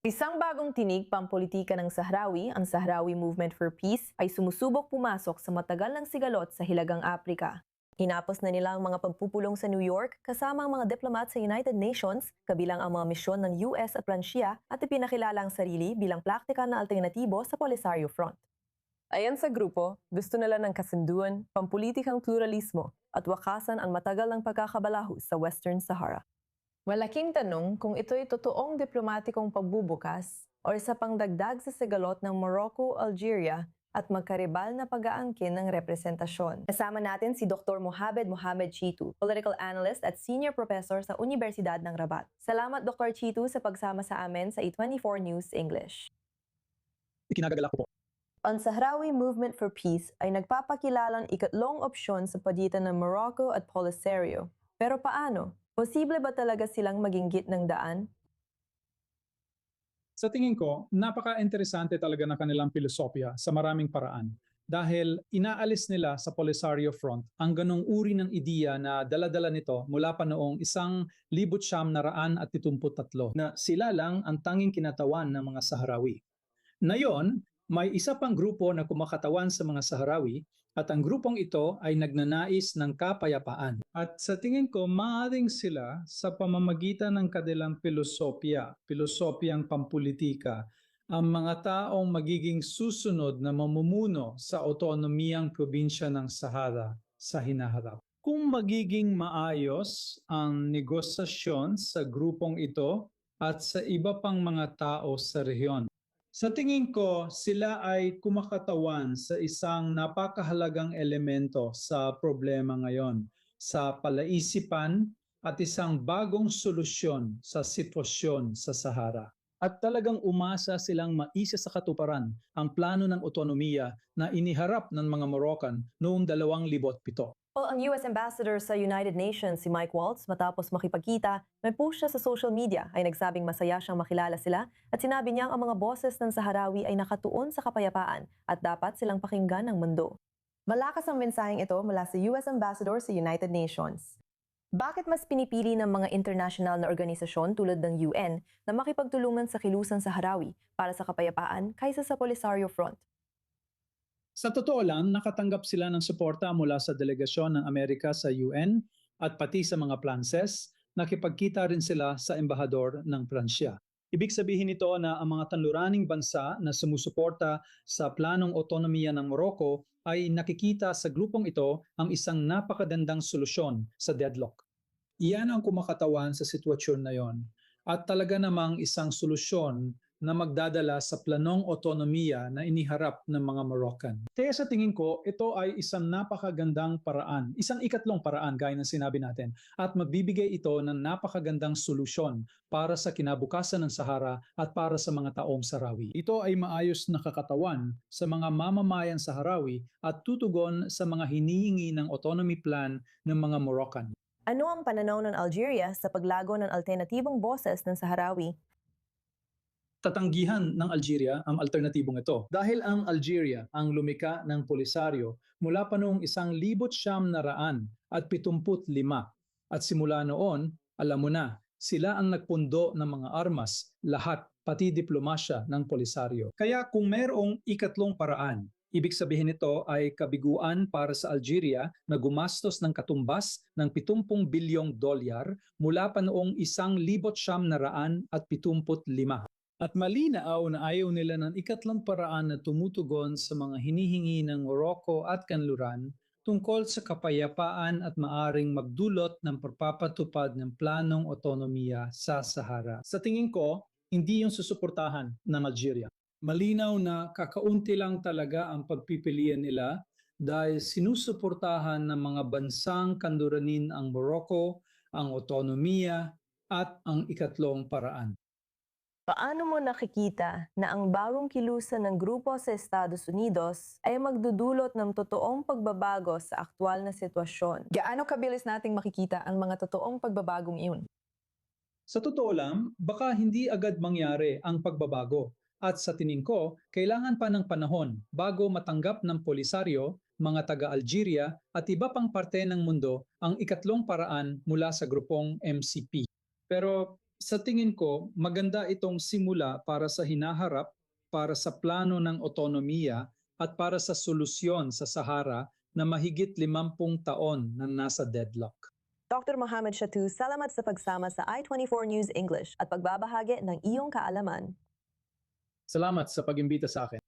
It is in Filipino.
Isang bagong tinig pampolitika ng Sahrawi, ang Sahrawi Movement for Peace, ay sumusubok pumasok sa matagal ng sigalot sa Hilagang Aprika. Hinapos na nila ang mga pagpupulong sa New York kasama ang mga diplomat sa United Nations, kabilang ang mga misyon ng US at Pransya at ipinakilala ang sarili bilang praktikal na alternatibo sa Polisario Front. Ayon sa grupo, gusto nila ng kasunduan, pampulitikang pluralismo at wakasan ang matagal ng pagkakabalahu sa Western Sahara. Malaking tanong kung ito'y totoong diplomatikong pagbubukas o sa pangdagdag sa sigalot ng Morocco, Algeria at magkaribal na pag-aangkin ng representasyon. Kasama natin si Dr. Mohamed Chitu, political analyst at senior professor sa Universidad ng Rabat. Salamat Dr. Chitu sa pagsama sa amin sa E24 News English. Ikinagagalak ko po. Ang Sahrawi Movement for Peace ay nagpapakilalang ikatlong opsyon sa pagitan ng Morocco at Polisario. Pero paano? Posible ba talaga silang maging gitnang daan? Sa tingin ko, napaka-interesante talaga ng kanilang filosofiya sa maraming paraan dahil inaalis nila sa Polisario Front ang ganong uri ng ideya na dala-dala nito mula pa noong 1973 na sila lang ang tanging kinatawan ng mga Sahrawi. Ngayon, may isa pang grupo na kumakatawan sa mga Sahrawi at ang grupong ito ay nagnanais ng kapayapaan. At sa tingin ko, maaaring sila sa pamamagitan ng kanilang filosopiyang pampulitika, ang mga taong magiging susunod na mamumuno sa otonomiyang probinsya ng Sahara sa hinaharap. Kung magiging maayos ang negosasyon sa grupong ito at sa iba pang mga tao sa rehiyon. Sa tingin ko, sila ay kumakatawan sa isang napakahalagang elemento sa problema ngayon, sa palaisipan at isang bagong solusyon sa sitwasyon sa Sahara. At talagang umasa silang maisa sa katuparan ang plano ng otonomiya na iniharap ng mga Moroccan noong 2007. Ang US Ambassador sa United Nations, si Mike Waltz, matapos makipagkita, may post siya sa social media ay nagsabing masaya siyang makilala sila at sinabi niyang ang mga boses ng Sahrawi ay nakatuon sa kapayapaan at dapat silang pakinggan ng mundo. Malakas ang mensaheng ito mula sa US Ambassador sa United Nations. Bakit mas pinipili ng mga international na organisasyon tulad ng UN na makipagtulungan sa kilusang Sahrawi para sa kapayapaan kaysa sa Polisario Front? Sa totoo lang, nakatanggap sila ng suporta mula sa delegasyon ng Amerika sa UN at pati sa mga Pranses, nakipagkita rin sila sa embahador ng Pransya. Ibig sabihin nito na ang mga tanluraning bansa na sumusuporta sa planong otonomiya ng Morocco ay nakikita sa grupong ito ang isang napakagandang solusyon sa deadlock. Iyan ang kumakatawan sa sitwasyon na yon at talaga namang isang solusyon na magdadala sa planong otonomiya na iniharap ng mga Moroccan. Kaya sa tingin ko, ito ay isang napakagandang paraan, isang ikatlong paraan gaya ng sinabi natin, at magbibigay ito ng napakagandang solusyon para sa kinabukasan ng Sahara at para sa mga taong Sahrawi. Ito ay maayos na kakatawan sa mga mamamayan Sahrawi at tutugon sa mga hinihingi ng autonomy plan ng mga Moroccan. Ano ang pananaw ng Algeria sa paglago ng alternatibong boses ng Sahrawi? Tatanggihan ng Algeria ang alternatibong ito. Dahil ang Algeria ang lumika ng Polisario mula pa noong 1975 at simula noon, alam mo na, sila ang nagpundo ng mga armas, lahat, pati diplomasya ng Polisario. Kaya kung mayroong ikatlong paraan, ibig sabihin nito ay kabiguan para sa Algeria na gumastos ng katumbas ng 70 bilyong dolyar mula pa noong 1975. At malinaw na ayaw nila ng ikatlong paraan na tumutugon sa mga hinihingi ng Morocco at Kanluran tungkol sa kapayapaan at maaring magdulot ng pagpapatupad ng planong otonomiya sa Sahara. Sa tingin ko, hindi yung susuportahan ng Algeria. Malinaw na kakaunti lang talaga ang pagpipilian nila dahil sinusuportahan ng mga bansang kanluranin ang Morocco, ang otonomiya at ang ikatlong paraan. Paano mo nakikita na ang bagong kilusan ng grupo sa Estados Unidos ay magdudulot ng totoong pagbabago sa aktwal na sitwasyon? Gaano kabilis nating makikita ang mga totoong pagbabagong iyon? Sa totoo lang, baka hindi agad mangyari ang pagbabago. At sa tingin ko, kailangan pa ng panahon bago matanggap ng Polisario, mga taga-Algeria at iba pang parte ng mundo ang ikatlong paraan mula sa grupong MCP. Pero Sa tingin ko, maganda itong simula para sa hinaharap, para sa plano ng otonomiya at para sa solusyon sa Sahara na mahigit 50 taon na nasa deadlock. Dr. Mohamed Shatu, salamat sa pagsama sa I-24 News English at pagbabahagi ng iyong kaalaman. Salamat sa pag-imbita sa akin.